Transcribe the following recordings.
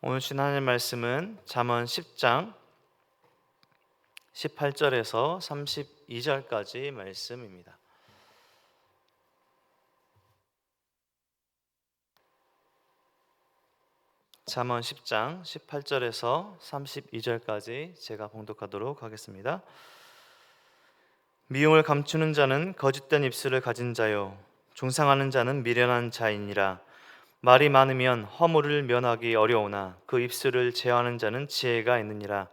오늘 주신 하나님 말씀은 잠언 10장 18절에서 32절까지 말씀입니다. 잠언 10장 18절에서 32절까지 제가 봉독하도록 하겠습니다. 미움을 감추는 자는 거짓된 입술을 가진 자요, 중상하는 자는 미련한 자이니라. 말이 많으면 허물을 면하기 어려우나 그 입술을 제어하는 자는 지혜가 있느니라.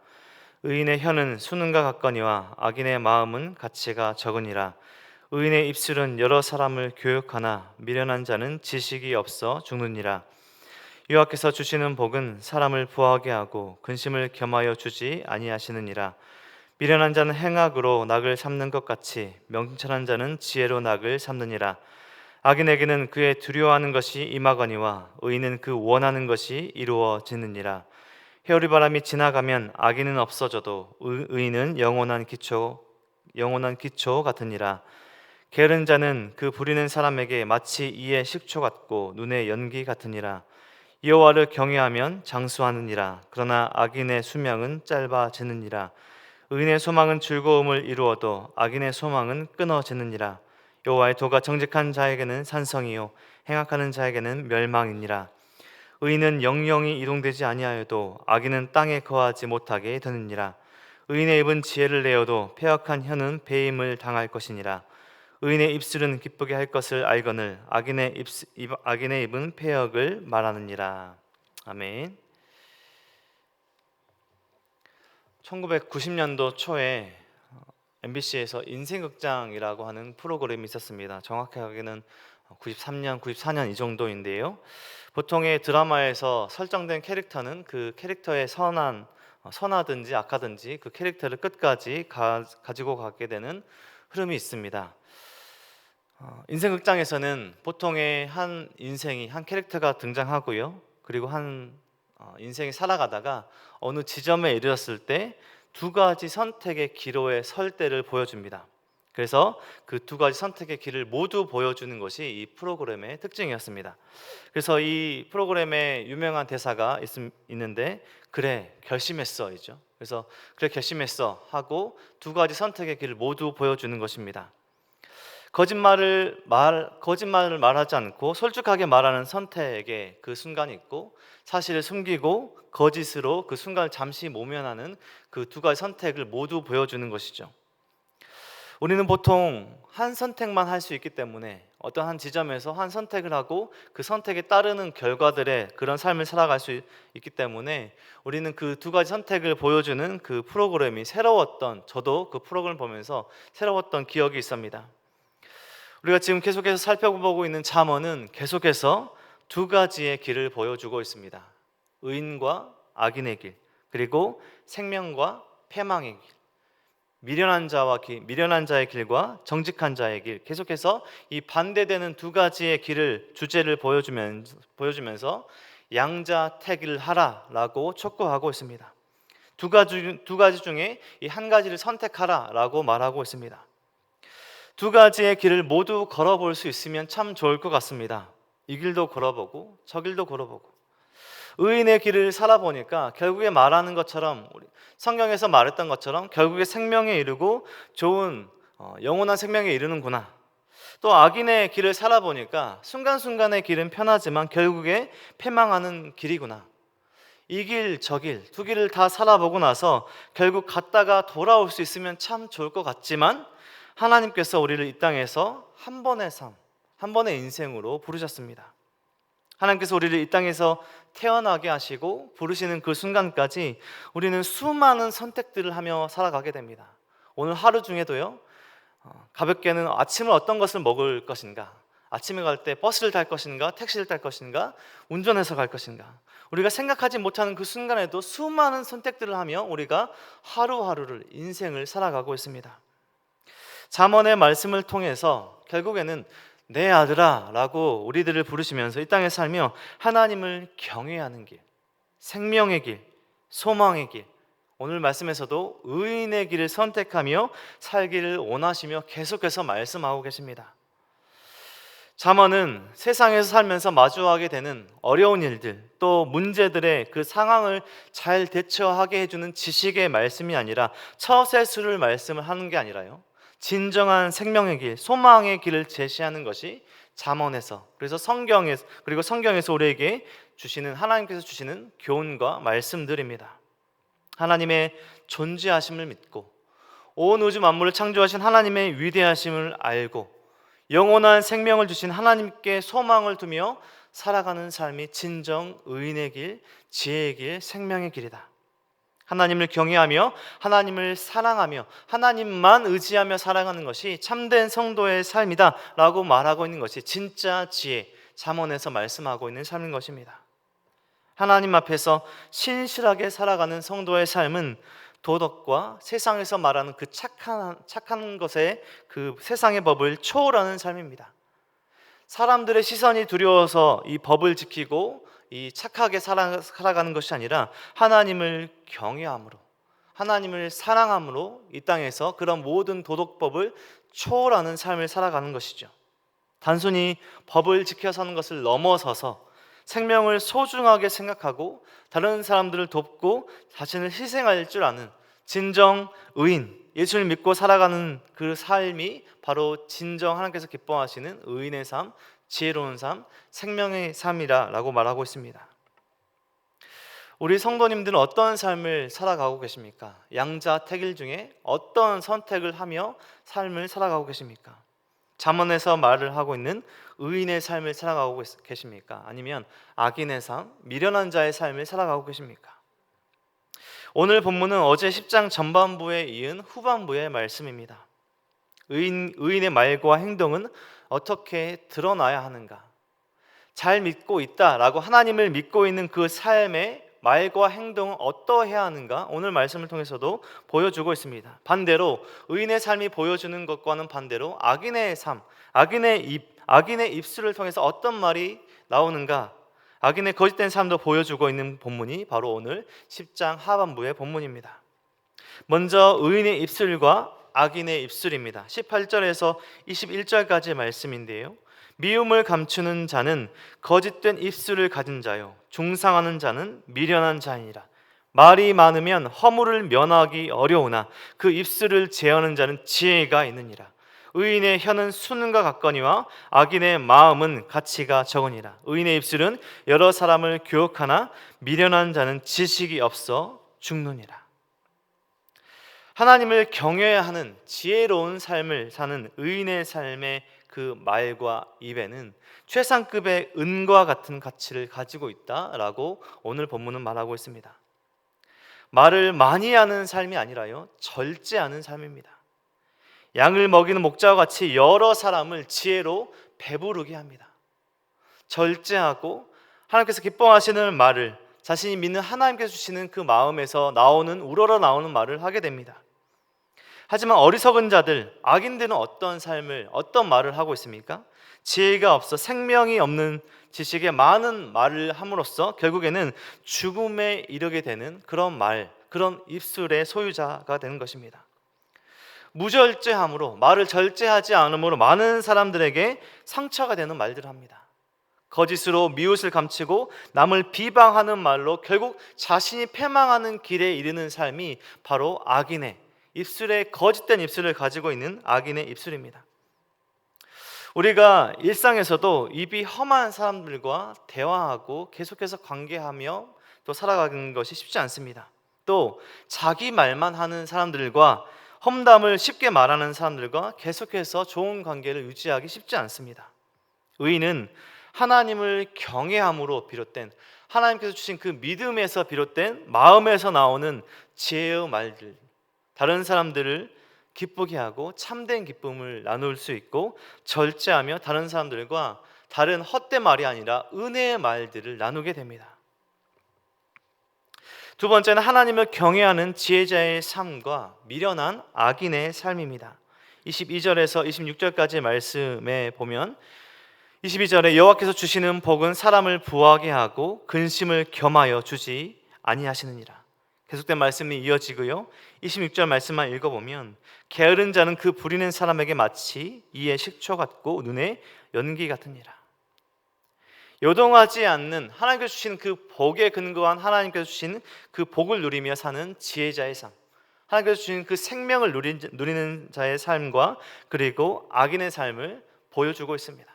의인의 혀는 수능과 같거니와 악인의 마음은 가치가 적으니라. 의인의 입술은 여러 사람을 교육하나 미련한 자는 지식이 없어 죽느니라. 여호와께서 주시는 복은 사람을 부하게 하고 근심을 겸하여 주지 아니하시느니라. 미련한 자는 행악으로 낙을 삼는 것 같이 명철한 자는 지혜로 낙을 삼느니라. 악인에게는 그의 두려워하는 것이 임하거니와 의인은 그 원하는 것이 이루어지느니라. 해오리바람이 지나가면 악인은 없어져도 의인은 영원한 기초 같으니라. 게으른 자는 그 부리는 사람에게 마치 이의 식초 같고 눈의 연기 같으니라. 여호와를 경외하면 장수하느니라. 그러나 악인의 수명은 짧아지느니라. 의인의 소망은 즐거움을 이루어도 악인의 소망은 끊어지느니라. 여호와의 도가 정직한 자에게는 산성이요 행악하는 자에게는 멸망이니라. 의인은 영영이 이동되지 아니하여도 악인은 땅에 거하지 못하게 되느니라. 의인의 입은 지혜를 내어도 패역한 혀는 배임을 당할 것이니라. 의인의 입술은 기쁘게 할 것을 알거늘 악인의 입은 패역을 말하느니라. 아멘. 1990년도 초에 MBC에서 인생극장이라고 하는 프로그램이 있었습니다. 정확하게는 93년, 94년 이 정도인데요. 보통의 드라마에서 설정된 캐릭터는 그 캐릭터의 선하든지 악하든지 그 캐릭터를 끝까지 가지고 가게 되는 흐름이 있습니다. 인생극장에서는 보통의 한 캐릭터가 등장하고요. 그리고 인생이 살아가다가 어느 지점에 이르렀을 때 두 가지 선택의 기로에 설 때를 보여줍니다. 그래서 그 두 가지 선택의 길을 모두 보여주는 것이 이 프로그램의 특징이었습니다. 그래서 이 프로그램에 유명한 대사가 있는데 그래 결심했어이죠. 그래서 그래 결심했어 하고 두 가지 선택의 길을 모두 보여주는 것입니다. 거짓말을 말하지 않고 솔직하게 말하는 선택의 그 순간이 있고, 사실을 숨기고 거짓으로 그 순간을 잠시 모면하는 그 두 가지 선택을 모두 보여주는 것이죠. 우리는 보통 한 선택만 할 수 있기 때문에 어떤 한 지점에서 한 선택을 하고 그 선택에 따르는 결과들의 그런 삶을 살아갈 수 있기 때문에 우리는 그 두 가지 선택을 보여주는 그 프로그램이 저도 그 프로그램을 보면서 새로웠던 기억이 있습니다. 우리가 지금 계속해서 살펴보고 있는 잠언은 계속해서 두 가지의 길을 보여주고 있습니다. 의인과 악인의 길, 그리고 생명과 패망의 길, 미련한 자의 길과 정직한 자의 길, 계속해서 이 반대되는 두 가지의 주제를 보여주면서 양자택일을 하라라고 촉구하고 있습니다. 두 가지 중에 이 한 가지를 선택하라라고 말하고 있습니다. 두 가지의 길을 모두 걸어볼 수 있으면 참 좋을 것 같습니다. 이 길도 걸어보고 저 길도 걸어보고 의인의 길을 살아보니까 결국에 말하는 것처럼 성경에서 말했던 것처럼 결국에 생명에 이르고 좋은 영원한 생명에 이르는구나. 또 악인의 길을 살아보니까 순간순간의 길은 편하지만 결국에 패망하는 길이구나. 이 길 저 길 두 길을 다 살아보고 나서 결국 갔다가 돌아올 수 있으면 참 좋을 것 같지만 하나님께서 우리를 이 땅에서 한 번의 인생으로 부르셨습니다. 하나님께서 우리를 이 땅에서 태어나게 하시고 부르시는 그 순간까지 우리는 수많은 선택들을 하며 살아가게 됩니다. 오늘 하루 중에도요, 가볍게는 아침을 어떤 것을 먹을 것인가, 아침에 갈 때 버스를 탈 것인가, 택시를 탈 것인가, 운전해서 갈 것인가, 우리가 생각하지 못하는 그 순간에도 수많은 선택들을 하며 우리가 하루하루를 인생을 살아가고 있습니다. 잠언의 말씀을 통해서 결국에는 내 아들아 라고 우리들을 부르시면서 이 땅에 살며 하나님을 경외하는 길, 생명의 길, 소망의 길, 오늘 말씀에서도 의인의 길을 선택하며 살기를 원하시며 계속해서 말씀하고 계십니다. 잠언은 세상에서 살면서 마주하게 되는 어려운 일들, 또 문제들의 그 상황을 잘 대처하게 해주는 지식의 말씀이 아니라 처세술을 말씀을 하는 게 아니라요, 진정한 생명의 길, 소망의 길을 제시하는 것이 잠언에서, 그래서 성경에서, 그리고 성경에서 우리에게 주시는, 하나님께서 주시는 교훈과 말씀들입니다. 하나님의 존재하심을 믿고 온 우주 만물을 창조하신 하나님의 위대하심을 알고 영원한 생명을 주신 하나님께 소망을 두며 살아가는 삶이 진정 의인의 길, 지혜의 길, 생명의 길이다. 하나님을 경외하며 하나님을 사랑하며 하나님만 의지하며 살아가는 것이 참된 성도의 삶이다 라고 말하고 있는 것이 진짜 지혜, 잠언에서 말씀하고 있는 삶인 것입니다. 하나님 앞에서 신실하게 살아가는 성도의 삶은 도덕과 세상에서 말하는 그 착한 것의 그 세상의 법을 초월하는 삶입니다. 사람들의 시선이 두려워서 이 법을 지키고 이 착하게 살아가는 것이 아니라 하나님을 경외함으로, 하나님을 사랑함으로 이 땅에서 그런 모든 도덕법을 초월하는 삶을 살아가는 것이죠. 단순히 법을 지켜 사는 것을 넘어서서 생명을 소중하게 생각하고 다른 사람들을 돕고 자신을 희생할 줄 아는 진정 의인, 예수를 믿고 살아가는 그 삶이 바로 진정 하나님께서 기뻐하시는 의인의 삶, 지혜로운 삶, 생명의 삶이라고 말하고 있습니다. 우리 성도님들은 어떤 삶을 살아가고 계십니까? 양자택일 중에 어떤 선택을 하며 삶을 살아가고 계십니까? 잠언에서 말을 하고 있는 의인의 삶을 살아가고 계십니까? 아니면 악인의 삶, 미련한 자의 삶을 살아가고 계십니까? 오늘 본문은 어제 10장 전반부에 이은 후반부의 말씀입니다. 의인의 말과 행동은 어떻게 드러나야 하는가? 잘 믿고 있다라고 하나님을 믿고 있는 그 삶의 말과 행동은 어떠해야 하는가? 오늘 말씀을 통해서도 보여주고 있습니다. 반대로 의인의 삶이 보여주는 것과는 반대로 악인의 삶, 악인의 입술을 통해서 어떤 말이 나오는가? 악인의 거짓된 삶도 보여주고 있는 본문이 바로 오늘 10장 하반부의 본문입니다. 먼저 의인의 입술과 악인의 입술입니다. 18절에서 21절까지의 말씀인데요, 미움을 감추는 자는 거짓된 입술을 가진 자요, 중상하는 자는 미련한 자이니라. 말이 많으면 허물을 면하기 어려우나 그 입술을 제하는 자는 지혜가 있느니라. 의인의 혀는 수는과 같거니와 악인의 마음은 가치가 적으니라. 의인의 입술은 여러 사람을 교육하나 미련한 자는 지식이 없어 죽느니라. 하나님을 경외하는 지혜로운 삶을 사는 의인의 삶의 그 말과 입에는 최상급의 은과 같은 가치를 가지고 있다라고 오늘 본문은 말하고 있습니다. 말을 많이 하는 삶이 아니라요, 절제하는 삶입니다. 양을 먹이는 목자와 같이 여러 사람을 지혜로 배부르게 합니다. 절제하고 하나님께서 기뻐하시는 말을, 자신이 믿는 하나님께서 주시는 그 마음에서 우러러 나오는 말을 하게 됩니다. 하지만 어리석은 자들, 악인들은 어떤 말을 하고 있습니까? 지혜가 없어 생명이 없는 지식에 많은 말을 함으로써 결국에는 죽음에 이르게 되는 그런 입술의 소유자가 되는 것입니다. 무절제함으로, 말을 절제하지 않음으로 많은 사람들에게 상처가 되는 말들을 합니다. 거짓으로 미웃을 감추고 남을 비방하는 말로 결국 자신이 패망하는 길에 이르는 삶이 바로 악인의 거짓된 입술을 가지고 있는 악인의 입술입니다. 우리가 일상에서도 입이 험한 사람들과 대화하고 계속해서 관계하며 또 살아가는 것이 쉽지 않습니다. 또 자기 말만 하는 사람들과 험담을 쉽게 말하는 사람들과 계속해서 좋은 관계를 유지하기 쉽지 않습니다. 의인은 하나님을 경외함으로 비롯된, 하나님께서 주신 그 믿음에서 비롯된 마음에서 나오는 지혜의 말들, 다른 사람들을 기쁘게 하고 참된 기쁨을 나눌 수 있고, 절제하며 다른 사람들과 다른 헛된 말이 아니라 은혜의 말들을 나누게 됩니다. 두 번째는 하나님을 경외하는 지혜자의 삶과 미련한 악인의 삶입니다. 22절에서 26절까지의 말씀에 보면 22절에 여호와께서 주시는 복은 사람을 부하게 하고 근심을 겸하여 주지 아니하시느니라. 계속된 말씀이 이어지고요. 26절 말씀만 읽어보면 게으른 자는 그 부리는 사람에게 마치 이에 식초 같고 눈에 연기 같으니라. 요동하지 않는 하나님께서 주신 그 복에 근거한 하나님께서 주신 그 복을 누리며 사는 지혜자의 삶, 하나님께서 주신 그 생명을 누리는 자의 삶과 그리고 악인의 삶을 보여주고 있습니다.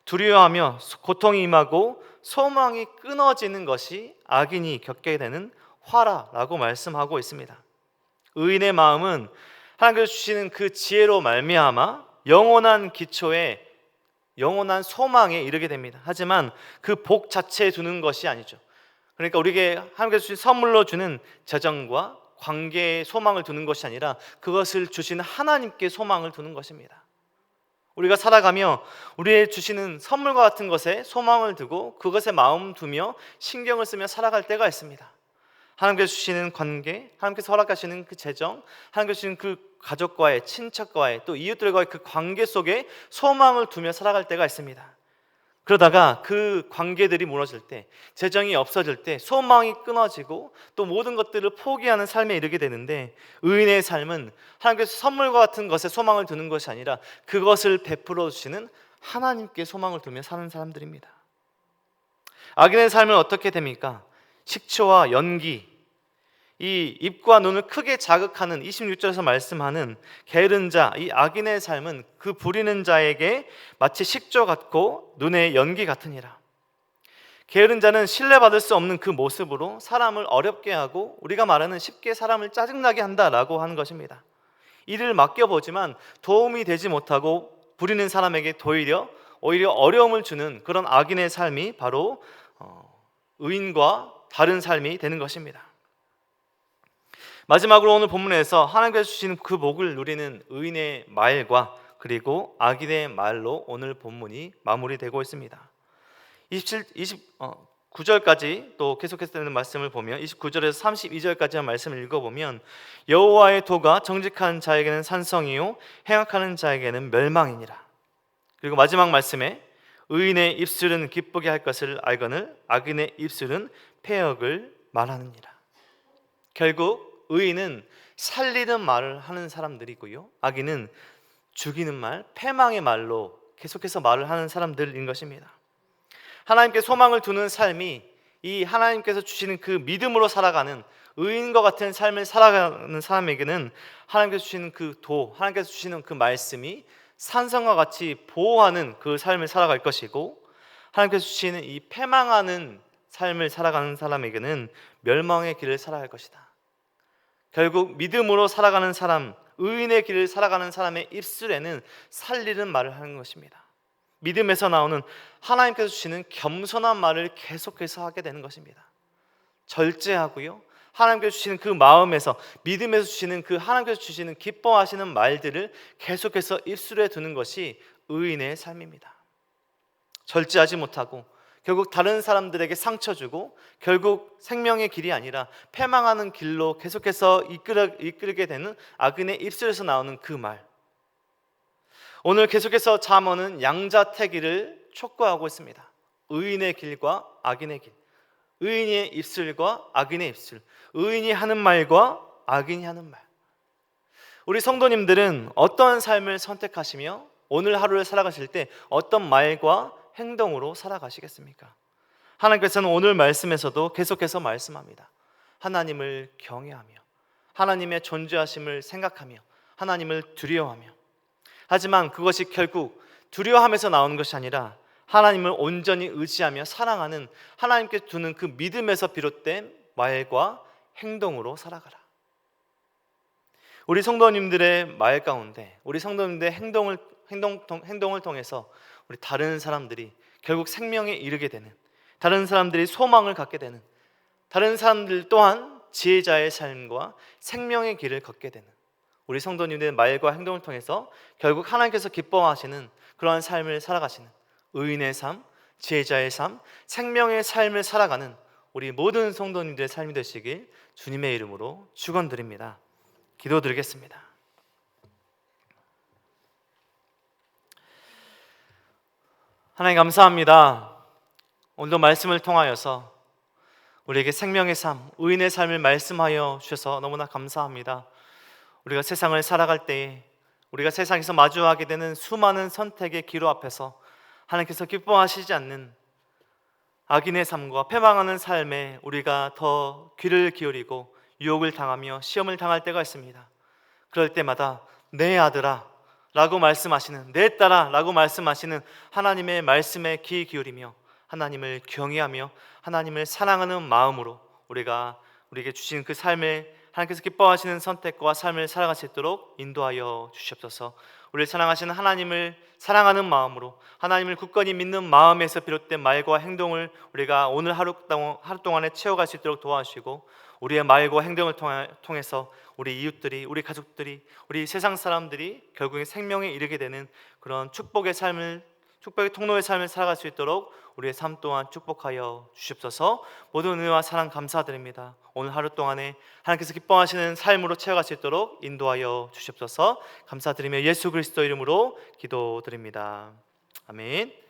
두려워하며 고통이 임하고 소망이 끊어지는 것이 악인이 겪게 되는 화라라고 말씀하고 있습니다. 의인의 마음은 하나님께서 주시는 그 지혜로 말미암아 영원한 기초에 영원한 소망에 이르게 됩니다. 하지만 그 복 자체에 두는 것이 아니죠. 그러니까 우리에게 하나님께서 주신 선물로 주는 재정과 관계에 소망을 두는 것이 아니라 그것을 주시는 하나님께 소망을 두는 것입니다. 우리가 살아가며 우리의 주시는 선물과 같은 것에 소망을 두고 그것에 마음 두며 신경을 쓰며 살아갈 때가 있습니다. 하나님께서 주시는 관계, 하나님께서 허락하시는 그 재정, 하나님께서 주시는 그 가족과의, 친척과의, 또 이웃들과의 그 관계 속에 소망을 두며 살아갈 때가 있습니다. 그러다가 그 관계들이 무너질 때, 재정이 없어질 때 소망이 끊어지고 또 모든 것들을 포기하는 삶에 이르게 되는데, 의인의 삶은 하나님께서 선물과 같은 것에 소망을 두는 것이 아니라 그것을 베풀어 주시는 하나님께 소망을 두며 사는 사람들입니다. 악인의 삶은 어떻게 됩니까? 식초와 연기, 이 입과 눈을 크게 자극하는 26절에서 말씀하는 게으른 자, 이 악인의 삶은 그 부리는 자에게 마치 식초 같고 눈의 연기 같으니라. 게으른 자는 신뢰받을 수 없는 그 모습으로 사람을 어렵게 하고 우리가 말하는 쉽게 사람을 짜증나게 한다라고 하는 것입니다. 일을 맡겨보지만 도움이 되지 못하고 부리는 사람에게 오히려 어려움을 주는 그런 악인의 삶이 바로 의인과 다른 삶이 되는 것입니다. 마지막으로 오늘 본문에서 하나님께서 주신 그 복을 누리는 의인의 말과 그리고 악인의 말로 오늘 본문이 마무리되고 있습니다. 29절까지 또 계속해서 되는 말씀을 보면 29절에서 32절까지 한 말씀을 읽어보면 여호와의 도가 정직한 자에게는 산성이요 행악하는 자에게는 멸망이니라. 그리고 마지막 말씀에 의인의 입술은 기쁘게 할 것을 알거늘 악인의 입술은 패역을 말하느니라. 결국 의인은 살리는 말을 하는 사람들이고요, 악인은 죽이는 말, 패망의 말로 계속해서 말을 하는 사람들인 것입니다. 하나님께 소망을 두는 삶이 이 하나님께서 주시는 그 믿음으로 살아가는 의인과 같은 삶을 살아가는 사람에게는 하나님께서 주시는 그 도, 하나님께서 주시는 그 말씀이 산성과 같이 보호하는 그 삶을 살아갈 것이고, 하나님께서 주시는 이 패망하는 삶을 살아가는 사람에게는 멸망의 길을 살아갈 것이다. 결국 믿음으로 살아가는 사람, 의인의 길을 살아가는 사람의 입술에는 살리는 말을 하는 것입니다. 믿음에서 나오는 하나님께서 주시는 겸손한 말을 계속해서 하게 되는 것입니다. 절제하고요, 하나님께서 주시는 그 마음에서, 믿음에서 주시는 그 하나님께서 주시는 기뻐하시는 말들을 계속해서 입술에 두는 것이 의인의 삶입니다. 절제하지 못하고 결국 다른 사람들에게 상처 주고 결국 생명의 길이 아니라 패망하는 길로 계속해서 이끌게 되는 악인의 입술에서 나오는 그 말. 오늘 계속해서 잠언은 양자택일을 촉구하고 있습니다. 의인의 길과 악인의 길, 의인의 입술과 악인의 입술, 의인이 하는 말과 악인이 하는 말. 우리 성도님들은 어떤 삶을 선택하시며 오늘 하루를 살아가실 때 어떤 말과 행동으로 살아가시겠습니까? 하나님께서는 오늘 말씀에서도 계속해서 말씀합니다. 하나님을 경외하며 하나님의 존재하심을 생각하며 하나님을 두려워하며, 하지만 그것이 결국 두려워하면서 나오는 것이 아니라 하나님을 온전히 의지하며 사랑하는 하나님께 두는 그 믿음에서 비롯된 말과 행동으로 살아가라. 우리 성도님들의 말 가운데, 우리 성도님들의 행동을 통해서 우리 다른 사람들이 결국 생명에 이르게 되는, 다른 사람들이 소망을 갖게 되는, 다른 사람들 또한 지혜자의 삶과 생명의 길을 걷게 되는 우리 성도님들의 말과 행동을 통해서 결국 하나님께서 기뻐하시는 그러한 삶을 살아가시는 의인의 삶, 지혜자의 삶, 생명의 삶을 살아가는 우리 모든 성도님들의 삶이 되시길 주님의 이름으로 축원드립니다. 기도드리겠습니다. 하나님 감사합니다. 오늘도 말씀을 통하여서 우리에게 생명의 삶, 의인의 삶을 말씀하여 주셔서 너무나 감사합니다. 우리가 세상을 살아갈 때에 우리가 세상에서 마주하게 되는 수많은 선택의 기로 앞에서 하나님께서 기뻐하시지 않는 악인의 삶과 패망하는 삶에 우리가 더 귀를 기울이고 유혹을 당하며 시험을 당할 때가 있습니다. 그럴 때마다 내 아들아 라고 말씀하시는, 내 딸아 라고 말씀하시는 하나님의 말씀에 귀 기울이며 하나님을 경외하며 하나님을 사랑하는 마음으로 우리에게 주신 그 삶을, 하나님께서 기뻐하시는 선택과 삶을 살아갈 수 있도록 인도하여 주시옵소서. 우리를 사랑하시는 하나님을 사랑하는 마음으로, 하나님을 굳건히 믿는 마음에서 비롯된 말과 행동을 우리가 오늘 하루 동안에 채워갈 수 있도록 도와주시고, 우리의 말과 행동을 통해서 우리 이웃들이, 우리 가족들이, 우리 세상 사람들이 결국에 생명에 이르게 되는 그런 축복의 통로의 삶을 살아갈 수 있도록 우리의 삶 또한 축복하여 주시옵소서. 모든 은혜와 사랑 감사드립니다. 오늘 하루 동안에 하나님께서 기뻐하시는 삶으로 채워갈 수 있도록 인도하여 주시옵소서. 감사드리며 예수 그리스도 이름으로 기도드립니다. 아멘.